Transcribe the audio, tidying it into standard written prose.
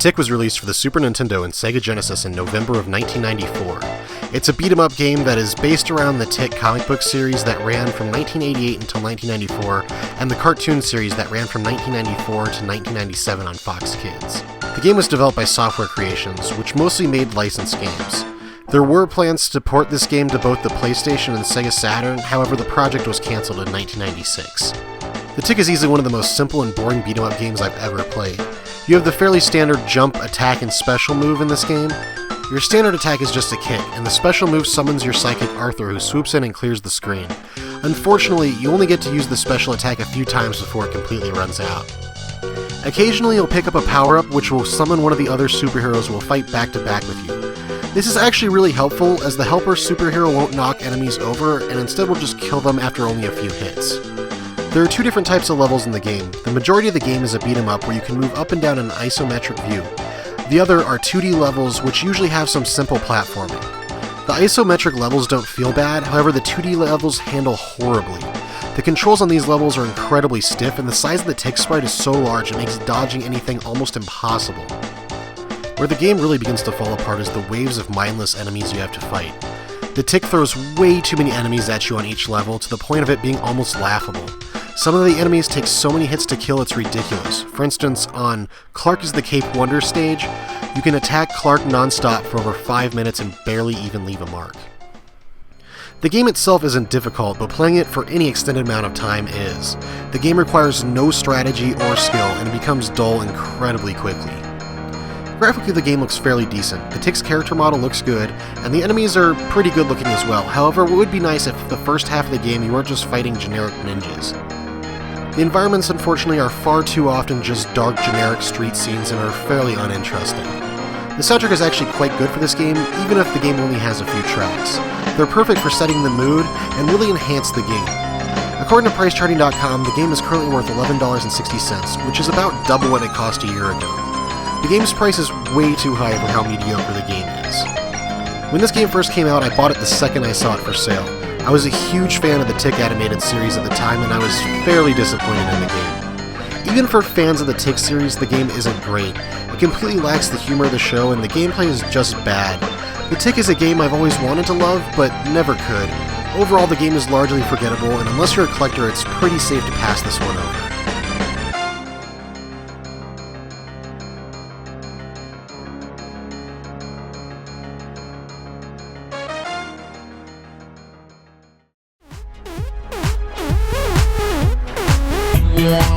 Tick was released for the Super Nintendo and Sega Genesis in November of 1994. It's a beat-em-up game that is based around the Tick comic book series that ran from 1988 until 1994, and the cartoon series that ran from 1994 to 1997 on Fox Kids. The game was developed by Software Creations, which mostly made licensed games. There were plans to port this game to both the PlayStation and Sega Saturn, however the project was cancelled in 1996. The Tick is easily one of the most simple and boring beat-em-up games I've ever played. You have the fairly standard jump, attack, and special move in this game. Your standard attack is just a kick, and the special move summons your psychic Arthur, who swoops in and clears the screen. Unfortunately, you only get to use the special attack a few times before it completely runs out. Occasionally you'll pick up a power-up which will summon one of the other superheroes who will fight back-to-back with you. This is actually really helpful, as the helper superhero won't knock enemies over, and instead will just kill them after only a few hits. There are two different types of levels in the game. The majority of the game is a beat-em-up where you can move up and down in an isometric view. The other are 2D levels, which usually have some simple platforming. The isometric levels don't feel bad, however the 2D levels handle horribly. The controls on these levels are incredibly stiff, and the size of the Tick sprite is so large it makes dodging anything almost impossible. Where the game really begins to fall apart is the waves of mindless enemies you have to fight. The Tick throws way too many enemies at you on each level, to the point of it being almost laughable. Some of the enemies take so many hits to kill it's ridiculous. For instance, on Clark is the Cape Wonder stage, you can attack Clark non-stop for over 5 minutes and barely even leave a mark. The game itself isn't difficult, but playing it for any extended amount of time is. The game requires no strategy or skill, and it becomes dull incredibly quickly. Graphically, the game looks fairly decent. The Tick's character model looks good, and the enemies are pretty good looking as well. However, it would be nice if the first half of the game you weren't just fighting generic ninjas. The environments, unfortunately, are far too often just dark, generic street scenes and are fairly uninteresting. The soundtrack is actually quite good for this game, even if the game only has a few tracks. They're perfect for setting the mood and really enhance the game. According to PriceCharting.com, the game is currently worth $11.60, which is about double what it cost a year ago. The game's price is way too high for how mediocre the game is. When this game first came out, I bought it the second I saw it for sale. I was a huge fan of the Tick animated series at the time, and I was fairly disappointed in the game. Even for fans of the Tick series, the game isn't great. It completely lacks the humor of the show, and the gameplay is just bad. The Tick is a game I've always wanted to love, but never could. Overall, the game is largely forgettable, and unless you're a collector, it's pretty safe to pass this one over. Yeah.